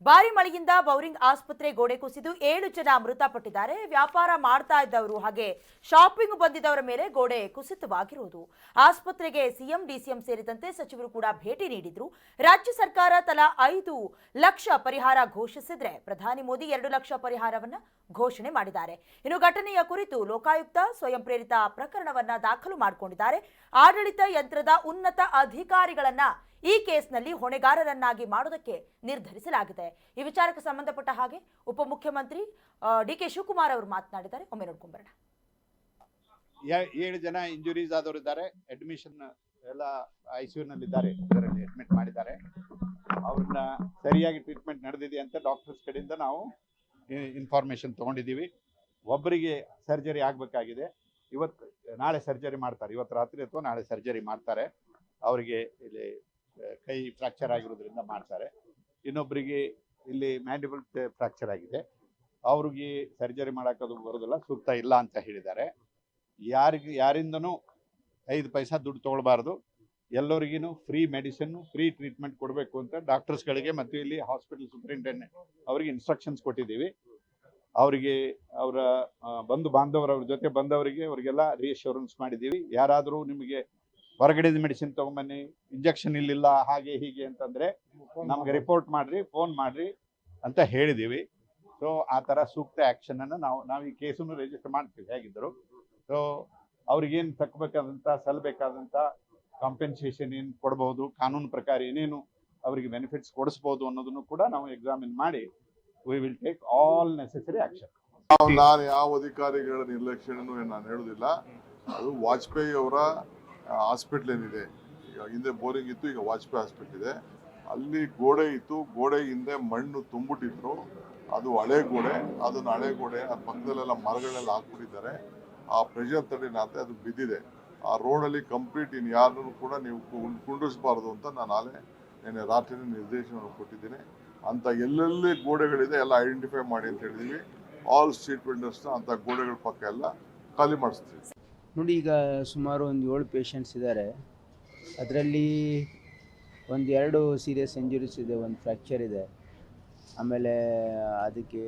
ಭಾರಿ ಮಳೆಯಿಂದ ಬೌರಿಂಗ್ ಆಸ್ಪತ್ರೆ ಗೋಡೆ ಕುಸಿದು 7 ಜನ ಮೃತಪಟ್ಟಿದ್ದಾರೆ. ವ್ಯಾಪಾರ ಮಾಡ್ತಾ ಇದ್ದವರು ಹಾಗೆ ಶಾಪಿಂಗ್ ಬಂದಿದ್ದವರ ಮೇಲೆ ಗೋಡೆ ಕುಸಿತವಾಗಿರುವುದು. ಆಸ್ಪತ್ರೆಗೆ ಸಿಎಂ ಡಿಸಿಎಂ ಸೇರಿದಂತೆ ಸಚಿವರು ಕೂಡ ಭೇಟಿ ನೀಡಿದ್ರು. ರಾಜ್ಯ ಸರ್ಕಾರ ತಲಾ 5 ಲಕ್ಷ ಪರಿಹಾರ ಘೋಷಿಸಿದ್ರೆ ಪ್ರಧಾನಿ ಮೋದಿ 2 ಲಕ್ಷ ಪರಿಹಾರವನ್ನ ಘೋಷಣೆ ಮಾಡಿದ್ದಾರೆ. ಇನ್ನು ಘಟನೆಯ ಕುರಿತು ಲೋಕಾಯುಕ್ತ ಸ್ವಯಂ ಪ್ರೇರಿತ ಪ್ರಕರಣವನ್ನ ದಾಖಲು ಮಾಡಿಕೊಂಡಿದ್ದಾರೆ. ಆಡಳಿತ ಯಂತ್ರದ ಉನ್ನತ ಅಧಿಕಾರಿಗಳನ್ನ ಈ ಕೇಸ್ನಲ್ಲಿ ಹೊಣೆಗಾರರನ್ನಾಗಿ ಮಾಡೋದಕ್ಕೆ ನಿರ್ಧರಿಸಲಾಗಿದೆ. ಈ ವಿಚಾರಕ್ಕೆ ಸಂಬಂಧಪಟ್ಟ ಹಾಗೆ ಉಪಮುಖ್ಯಮಂತ್ರಿ ಡಿಕೆ ಶಿವಕುಮಾರ್ ಅವರು ಮಾತನಾಡಿದ್ದಾರೆ. ಒಮ್ಮೆ ನೋಡ್ಕೊಂಡು ಬರೋಣ. 7 ಜನ ಇಂಜುರೀಸ್ ಆದವರು ಇದ್ದಾರೆ. ಅಡ್ಮಿಷನ್ ಎಲ್ಲ ICU ನಲ್ಲಿ ಇದ್ದಾರೆ, ಇದರಲ್ಲಿ ಅಡ್ಮಿಟ್ ಮಾಡಿದ್ದಾರೆ. ಅವ್ರನ್ನ ಸರಿಯಾಗಿ ಟ್ರೀಟ್ಮೆಂಟ್ ನಡೆದಿದೆ ಅಂತ ಡಾಕ್ಟರ್ಸ್ ಕಡೆಯಿಂದ ನಾವು ಇನ್ಫಾರ್ಮೇಶನ್ ತಗೊಂಡಿದ್ದೀವಿ. ಒಬ್ಬರಿಗೆ ಸರ್ಜರಿ ಆಗಬೇಕಾಗಿದೆ, ನಾಳೆ ಸರ್ಜರಿ ಮಾಡ್ತಾರೆ. ಇವತ್ತು ರಾತ್ರಿ ಅಥವಾ ನಾಳೆ ಸರ್ಜರಿ ಮಾಡ್ತಾರೆ. ಅವರಿಗೆ ಇಲ್ಲಿ ಕೈ ಫ್ರಾಕ್ಚರ್ ಆಗಿರೋದ್ರಿಂದ ಮಾಡ್ತಾರೆ. ಇನ್ನೊಬ್ಬರಿಗೆ ಇಲ್ಲಿ ಮ್ಯಾಂಡಿಬಲ್ ಫ್ರಾಕ್ಚರ್ ಆಗಿದೆ, ಅವ್ರಿಗೆ ಸರ್ಜರಿ ಮಾಡೋಕ್ಕದು ಬರೋದಿಲ್ಲ, ಸೂಕ್ತ ಇಲ್ಲ ಅಂತ ಹೇಳಿದ್ದಾರೆ. ಯಾರಿಂದನೂ 5 ಪೈಸಾ ದುಡ್ಡು ತೊಗೊಳ್ಬಾರ್ದು, ಎಲ್ಲರಿಗೂ ಫ್ರೀ ಮೆಡಿಸಿನ್, ಫ್ರೀ ಟ್ರೀಟ್ಮೆಂಟ್ ಕೊಡಬೇಕು ಅಂತ ಡಾಕ್ಟರ್ಸ್ಗಳಿಗೆ ಮತ್ತು ಇಲ್ಲಿ ಹಾಸ್ಪಿಟಲ್ ಸೂಪರಿಂಟೆಂಡೆಂಟ್ ಅವರಿಗೆ ಇನ್ಸ್ಟ್ರಕ್ಷನ್ಸ್ ಕೊಟ್ಟಿದ್ದೀವಿ. ಅವರಿಗೆ ಅವರ ಬಂಧು ಬಾಂಧವರವ್ರ ಜೊತೆ ಬಂದವರಿಗೆ ಅವರಿಗೆಲ್ಲ ರಿಯಶ್ಯೂರೆನ್ಸ್ ಮಾಡಿದ್ದೀವಿ. ಯಾರಾದರೂ ನಿಮಗೆ ಹೊರಗಡೆದ ಮೆಡಿಸಿನ್ ತೊಗೊಂಬನ್ನಿ, ಇಂಜೆಕ್ಷನ್ ಇಲ್ಲಿಲ್ಲ, ಹಾಗೆ ಹೀಗೆ ಅಂತಂದರೆ ನಮಗೆ ರಿಪೋರ್ಟ್ ಮಾಡಿರಿ, ಫೋನ್ ಮಾಡಿರಿ ಅಂತ ಹೇಳಿದ್ದೀವಿ. ಸೊ ಆ ಥರ ಸೂಕ್ತ ಆ್ಯಕ್ಷನನ್ನು ನಾವು ಈ ಕೇಸನ್ನು ರಿಜಿಸ್ಟರ್ ಮಾಡ್ತೀವಿ ಹೇಗಿದ್ದರು. ಸೊ ಅವ್ರಿಗೇನು ಸಲ್ಲಬೇಕಾದಂಥ ಕಾಂಪೆನ್ಸೇಷನ್ ಏನು ಕೊಡ್ಬೋದು, ಕಾನೂನು ಪ್ರಕಾರ ಏನೇನು ಅವರಿಗೆ ಬೆನಿಫಿಟ್ಸ್ ಕೊಡಿಸ್ಬೋದು ಅನ್ನೋದನ್ನು ಕೂಡ ನಾವು ಎಕ್ಸಾಮಿನ್ ಮಾಡಿ we will take all necessary action. ನಾನು ಯಾವ ಅಧಿಕಾರಿಗಳ ನಿರ್ಲಕ್ಷ್ಯನೂ ನಾನು ಹೇಳೋದಿಲ್ಲ. ಅದು ವಾಜಪೇಯಿ ಅವರ ಹಾಸ್ಪಿಟ್ಲ್ ಏನಿದೆ, ಈಗ ಹಿಂದೆ ಬೋರಿಂಗ್ ಇತ್ತು, ಈಗ ವಾಜಪೇಯಿ ಹಾಸ್ಪಿಟ್ಲ್ ಇದೆ. ಅಲ್ಲಿ ಗೋಡೆ ಇತ್ತು, ಗೋಡೆ ಹಿಂದೆ ಮಣ್ಣು ತುಂಬಿಟ್ಟಿದ್ರು. ಅದು ಹಳೆ ಗೋಡೆ, ಅದನ್ನು ಹಳೆ ಗೋಡೆ ಅದು ಪಕ್ಕದಲ್ಲೆಲ್ಲ ಮರಗಳೆಲ್ಲ ಹಾಕ್ಬಿಟ್ಟಿದ್ದಾರೆ. ಆ ಪ್ರೆಷರ್ ತಡೆನಾತೆ ಅದು ಬಿದ್ದಿದೆ. ಆ ರೋಡಲ್ಲಿ ಕಂಪ್ಲೀಟ್ ಇನ್ನು ಯಾರನ್ನು ಕೂಡ ನೀವು ಕುಂಡ್ರಿಸಬಾರ್ದು ಅಂತ ನಾನು ನೆನ್ನೆ ರಾತ್ರಿ ನಿರ್ದೇಶನ ಕೊಟ್ಟಿದ್ದೀನಿ. ಅಂತ ಎಲ್ಲೆಲ್ಲಿ ಗೋಡೆಗಳಿದೆ ಎಲ್ಲ ಐಡೆಂಟಿಫೈ ಮಾಡಿ ಅಂತ ಹೇಳಿದೀವಿ. ಆಲ್ ಸ್ಟ್ರೀಟ್ ವೆಂಡರ್ಸ್ನ ಅಂಥ ಗೋಡೆಗಳ ಪಕ್ಕ ಎಲ್ಲ ಖಾಲಿ ಮಾಡಿಸ್ತೀವಿ. ನೋಡಿ, ಈಗ ಸುಮಾರು ಒಂದು 7 ಪೇಷಂಟ್ಸ್ ಇದ್ದಾರೆ. ಅದರಲ್ಲಿ 2 ಸೀರಿಯಸ್ ಇಂಜುರೀಸ್ ಇದೆ, 1 ಫ್ರ್ಯಾಕ್ಚರ್ ಇದೆ. ಆಮೇಲೆ ಅದಕ್ಕೆ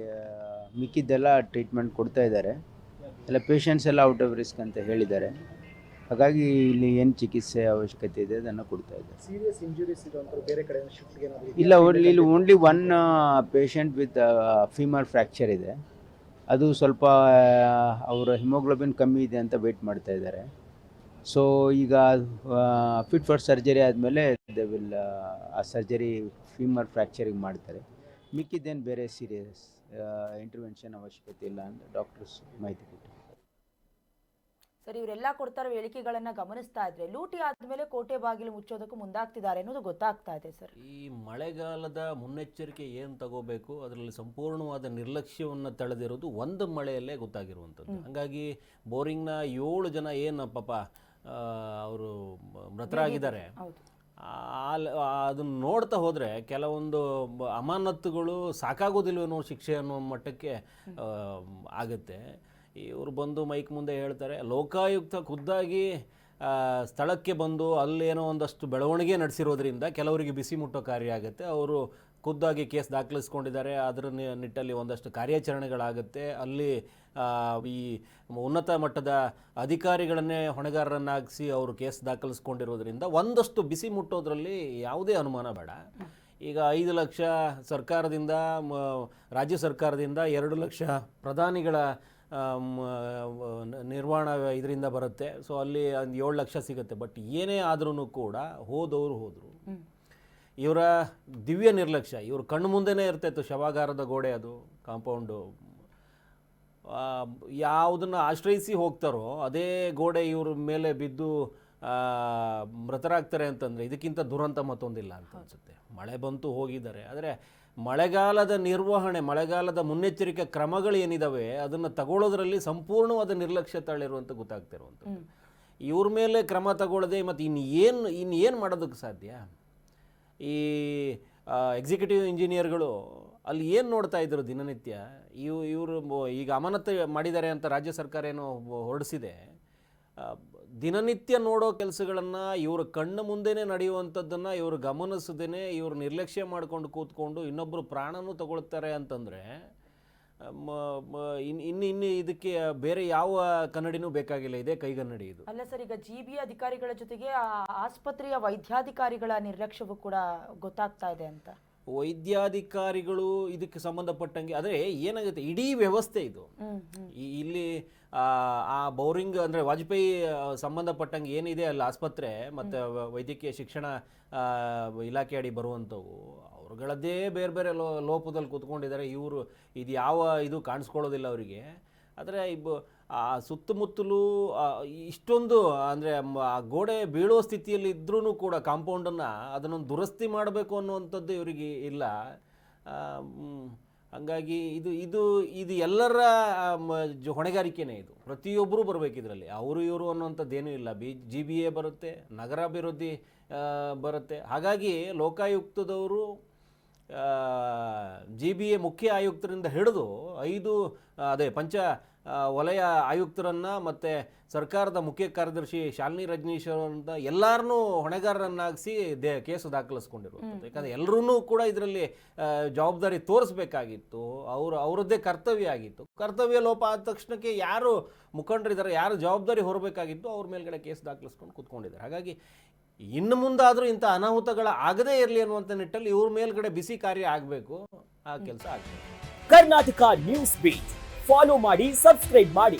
ಮಿಕ್ಕಿದ್ದೆಲ್ಲ ಟ್ರೀಟ್ಮೆಂಟ್ ಕೊಡ್ತಾ ಇದ್ದಾರೆ. ಎಲ್ಲ ಪೇಷಂಟ್ಸ್ ಎಲ್ಲ ಔಟ್ ಆಫ್ ರಿಸ್ಕ್ ಅಂತ ಹೇಳಿದ್ದಾರೆ. ಹಾಗಾಗಿ ಇಲ್ಲಿ ಏನು ಚಿಕಿತ್ಸೆ ಅವಶ್ಯಕತೆ ಇದೆ ಅದನ್ನು ಕೊಡ್ತಾ ಇದ್ದಾರೆ. ಸೀರಿಯಸ್ ಇಂಜುರೀಸ್ ಇರುವಂಥವ್ರು ಬೇರೆ ಕಡೆ ಶಿಫ್ಟ್ಗೆ ಇಲ್ಲ, ಇಲ್ಲಿ only 1 patient with femur fracture ಇದೆ. ಅದು ಸ್ವಲ್ಪ ಅವರ ಹಿಮೋಗ್ಲೋಬಿನ್ ಕಮ್ಮಿ ಇದೆ ಅಂತ ವೇಟ್ ಮಾಡ್ತಾ ಇದ್ದಾರೆ. ಸೊ ಈಗ ಫಿಟ್ ಫಾರ್ ಸರ್ಜರಿ ಆದಮೇಲೆ ದೇ ವಿಲ್ ಆ ಸರ್ಜರಿ ಫೀಮರ್ ಫ್ರ್ಯಾಕ್ಚರಿಗೆ ಮಾಡ್ತಾರೆ. ಮಿಕ್ಕಿದ್ದೇನು ಬೇರೆ ಸೀರಿಯಸ್ ಇಂಟರ್ವೆನ್ಷನ್ ಅವಶ್ಯಕತೆ ಇಲ್ಲ ಅಂತ ಡಾಕ್ಟರ್ಸ್ ಮಾಹಿತಿ ಕೊಟ್ಟರು. ಸರ್, ಇವರೆಲ್ಲ ಕೊಡ್ತಾರೋ ಹೇಳಿಕೆಗಳನ್ನ ಗಮನಿಸ್ತಾ ಇದ್ರೆ ಲೂಟಿ ಆದ್ಮೇಲೆ ಕೋಟೆ ಬಾಗಿಲು ಮುಚ್ಚೋದಕ್ಕೂ ಮುಂದಾಗ್ತಿದ್ದಾರೆ ಅನ್ನೋದು ಗೊತ್ತಾಗ್ತಾ ಇದೆ. ಸರ್, ಈ ಮಳೆಗಾಲದ ಮುನ್ನೆಚ್ಚರಿಕೆ ಏನು ತಗೋಬೇಕು, ಅದರಲ್ಲಿ ಸಂಪೂರ್ಣವಾದ ನಿರ್ಲಕ್ಷ್ಯವನ್ನು ತಳೆದಿರೋದು ಒಂದು ಮಳೆಯಲ್ಲೇ ಗೊತ್ತಾಗಿರುವಂಥದ್ದು. ಹಾಗಾಗಿ ಬೋರಿಂಗ್ನ 7 ಜನ ಏನು ಪಾಪ ಅವರು ಮೃತರಾಗಿದ್ದಾರೆ, ಅದನ್ನು ನೋಡ್ತಾ ಹೋದರೆ ಕೆಲವೊಂದು ಅಮಾನತ್ತುಗಳು ಸಾಕಾಗೋದಿಲ್ವೇನೋ ಶಿಕ್ಷೆ ಅನ್ನೋ ಮಟ್ಟಕ್ಕೆ ಆಗುತ್ತೆ. ಇವರು ಬಂದು ಮೈಕ್ ಮುಂದೆ ಹೇಳ್ತಾರೆ, ಲೋಕಾಯುಕ್ತ ಖುದ್ದಾಗಿ ಸ್ಥಳಕ್ಕೆ ಬಂದು ಅಲ್ಲೇನೋ ಒಂದಷ್ಟು ಬೆಳವಣಿಗೆ ನಡೆಸಿರೋದ್ರಿಂದ ಕೆಲವರಿಗೆ ಬಿಸಿ ಮುಟ್ಟೋ ಕಾರ್ಯ ಆಗುತ್ತೆ. ಅವರು ಖುದ್ದಾಗಿ ಕೇಸ್ ದಾಖಲಿಸ್ಕೊಂಡಿದ್ದಾರೆ. ಅದರ ನಿಟ್ಟಲ್ಲಿ ಒಂದಷ್ಟು ಕಾರ್ಯಾಚರಣೆಗಳಾಗುತ್ತೆ. ಅಲ್ಲಿ ಈ ಉನ್ನತ ಮಟ್ಟದ ಅಧಿಕಾರಿಗಳನ್ನೇ ಹೊಣೆಗಾರರನ್ನಾಗಿಸಿ ಅವರು ಕೇಸ್ ದಾಖಲಿಸ್ಕೊಂಡಿರೋದ್ರಿಂದ ಒಂದಷ್ಟು ಬಿಸಿ ಮುಟ್ಟೋದ್ರಲ್ಲಿ ಯಾವುದೇ ಅನುಮಾನ ಬೇಡ. ಈಗ 5 ಲಕ್ಷ ಸರ್ಕಾರದಿಂದ, ರಾಜ್ಯ ಸರ್ಕಾರದಿಂದ 2 ಲಕ್ಷ ಪ್ರಧಾನಿಗಳ ನಿರ್ವಹಣಾ ಇದರಿಂದ ಬರುತ್ತೆ. ಸೊ ಅಲ್ಲಿ ಒಂದು 7 ಲಕ್ಷ ಸಿಗುತ್ತೆ. ಬಟ್ ಏನೇ ಆದ್ರೂ ಕೂಡ ಹೋದರು. ಇವರ ದಿವ್ಯ ನಿರ್ಲಕ್ಷ್ಯ, ಇವ್ರ ಕಣ್ಣು ಮುಂದೆನೇ ಇರ್ತಾಯಿತ್ತು ಶವಾಗಾರದ ಗೋಡೆ, ಅದು ಕಾಂಪೌಂಡು. ಯಾವುದನ್ನು ಆಶ್ರಯಿಸಿ ಹೋಗ್ತಾರೋ ಅದೇ ಗೋಡೆ ಇವ್ರ ಮೇಲೆ ಬಿದ್ದು ಮೃತರಾಗ್ತಾರೆ ಅಂತಂದರೆ ಇದಕ್ಕಿಂತ ದುರಂತ ಮತ್ತೊಂದಿಲ್ಲ ಅಂತ ಅನಿಸುತ್ತೆ. ಮಳೆ ಬಂತು, ಹೋಗಿದ್ದಾರೆ. ಆದರೆ ಮಳೆಗಾಲದ ನಿರ್ವಹಣೆ, ಮಳೆಗಾಲದ ಮುನ್ನೆಚ್ಚರಿಕೆ ಕ್ರಮಗಳು ಏನಿದ್ದಾವೆ ಅದನ್ನು ತಗೊಳ್ಳೋದ್ರಲ್ಲಿ ಸಂಪೂರ್ಣವಾದ ನಿರ್ಲಕ್ಷ್ಯ ತಾಳಿರುವಂತ ಗೊತ್ತಾಗ್ತಿರುವಂಥದ್ದು. ಇವ್ರ ಮೇಲೆ ಕ್ರಮ ತಗೊಳ್ಳದೆ ಮತ್ತು ಇನ್ನೇನು ಮಾಡೋದಕ್ಕೆ ಸಾಧ್ಯ? ಈ ಎಕ್ಸಿಕ್ಯೂಟಿವ್ ಇಂಜಿನಿಯರ್ಗಳು ಅಲ್ಲಿ ಏನು ನೋಡ್ತಾ ಇದ್ರು ದಿನನಿತ್ಯ? ಇವರು ಈಗ ಅಮಾನತು ಮಾಡಿದ್ದಾರೆ ಅಂತ ರಾಜ್ಯ ಸರ್ಕಾರ ಏನೋ ಹೊರಡಿಸಿದೆ. ದಿನನಿತ್ಯ ನೋಡೋ ಕೆಲಸಗಳನ್ನು ಇವ್ರ ಕಣ್ಣು ಮುಂದೆನೇ ನಡೆಯುವಂಥದ್ದನ್ನು ಇವರು ಗಮನಿಸದೇನೆ ಇವರು ನಿರ್ಲಕ್ಷ್ಯ ಮಾಡ್ಕೊಂಡು ಕೂತ್ಕೊಂಡು ಇನ್ನೊಬ್ಬರು ಪ್ರಾಣನೂ ತಗೊಳ್ತಾರೆ ಅಂತಂದರೆ ಇನ್ನು ಇದಕ್ಕೆ ಬೇರೆ ಯಾವ ಕನ್ನಡಿನೂ ಬೇಕಾಗಿಲ್ಲ, ಇದೇ ಕೈಗನ್ನಡಿ ಇದು. ಅಲ್ಲ ಸರ್, ಈಗ GBA ಅಧಿಕಾರಿಗಳ ಜೊತೆಗೆ ಆ ಆಸ್ಪತ್ರೆಯ ವೈದ್ಯಾಧಿಕಾರಿಗಳ ನಿರ್ಲಕ್ಷ್ಯವು ಕೂಡ ಗೊತ್ತಾಗ್ತಾ ಇದೆ ಅಂತ. ವೈದ್ಯಾಧಿಕಾರಿಗಳು ಇದಕ್ಕೆ ಸಂಬಂಧಪಟ್ಟಂಗೆ ಆದರೆ ಏನಾಗುತ್ತೆ, ಇಡೀ ವ್ಯವಸ್ಥೆ ಇದು ಇಲ್ಲಿ ಆ ಬೌರಿಂಗ್ ಅಂದರೆ ವಾಜಪೇಯಿ ಸಂಬಂಧಪಟ್ಟಂಗೆ ಏನಿದೆ ಅಲ್ಲಿ ಆಸ್ಪತ್ರೆ ಮತ್ತು ವೈದ್ಯಕೀಯ ಶಿಕ್ಷಣ ಇಲಾಖೆ ಅಡಿ ಬರುವಂಥವು ಅವ್ರುಗಳದ್ದೇ ಬೇರೆ ಬೇರೆ ಲೋಪದಲ್ಲಿ ಕೂತ್ಕೊಂಡಿದ್ದಾರೆ. ಇವರು ಇದು ಯಾವ ಇದು ಕಾಣಿಸ್ಕೊಳ್ಳೋದಿಲ್ಲ ಅವರಿಗೆ. ಆದರೆ ಆ ಸುತ್ತಮುತ್ತಲೂ ಇಷ್ಟೊಂದು ಅಂದರೆ ಆ ಗೋಡೆ ಬೀಳುವ ಸ್ಥಿತಿಯಲ್ಲಿ ಇದ್ರೂ ಕೂಡ ಕಾಂಪೌಂಡನ್ನು ಅದನ್ನೊಂದು ದುರಸ್ತಿ ಮಾಡಬೇಕು ಅನ್ನುವಂಥದ್ದು ಇವರಿಗೆ ಇಲ್ಲ. ಹಂಗಾಗಿ ಇದು ಎಲ್ಲರ ಹೊಣೆಗಾರಿಕೆನೇ. ಇದು ಪ್ರತಿಯೊಬ್ಬರೂ ಬರಬೇಕು ಇದರಲ್ಲಿ, ಅವರು ಇವರು ಅನ್ನುವಂಥದ್ದೇನೂ ಇಲ್ಲ. GBA ಬರುತ್ತೆ, ನಗರಾಭಿವೃದ್ಧಿ ಬರುತ್ತೆ. ಹಾಗಾಗಿ ಲೋಕಾಯುಕ್ತದವರು GBA ಮುಖ್ಯ ಆಯುಕ್ತರಿಂದ ಹಿಡಿದು 5 ಪಂಚ ವಲಯ ಆಯುಕ್ತರನ್ನು ಮತ್ತು ಸರ್ಕಾರದ ಮುಖ್ಯ ಕಾರ್ಯದರ್ಶಿ ಶಾಲಿನಿ ರಜನೀಶ್ ಅವರಂತ ಎಲ್ಲರನ್ನೂ ಹೊಣೆಗಾರರನ್ನಾಗಿಸಿ ಕೇಸು ದಾಖಲಿಸ್ಕೊಂಡಿರುವಂಥದ್ದು. ಯಾಕಂದರೆ ಎಲ್ಲರೂ ಕೂಡ ಇದರಲ್ಲಿ ಜವಾಬ್ದಾರಿ ತೋರಿಸ್ಬೇಕಾಗಿತ್ತು, ಅವರದ್ದೇ ಕರ್ತವ್ಯ ಆಗಿತ್ತು. ಕರ್ತವ್ಯ ಲೋಪ ಆದ ತಕ್ಷಣಕ್ಕೆ ಯಾರು ಮುಖಂಡರಿದ್ದಾರೆ, ಯಾರು ಜವಾಬ್ದಾರಿ ಹೊರಬೇಕಾಗಿತ್ತು, ಅವ್ರ ಮೇಲ್ಗಡೆ ಕೇಸು ದಾಖಲಿಸ್ಕೊಂಡು ಕೂತ್ಕೊಂಡಿದ್ದಾರೆ. ಹಾಗಾಗಿ ಇನ್ನು ಮುಂದಾದರೂ ಇಂಥ ಅನಾಹುತಗಳ ಆಗದೇ ಇರಲಿ ಅನ್ನುವಂಥ ನಿಟ್ಟಲ್ಲಿ ಇವ್ರ ಮೇಲ್ಗಡೆ ಬಿಸಿ ಕಾರ್ಯ ಆಗಬೇಕು, ಆ ಕೆಲಸ ಆಗಬೇಕು. ಕರ್ನಾಟಕ ನ್ಯೂಸ್ ಬೀಟ್ ಫಾಲೋ ಮಾಡಿ, ಸಬ್ಸ್ಕ್ರೈಬ್ ಮಾಡಿ.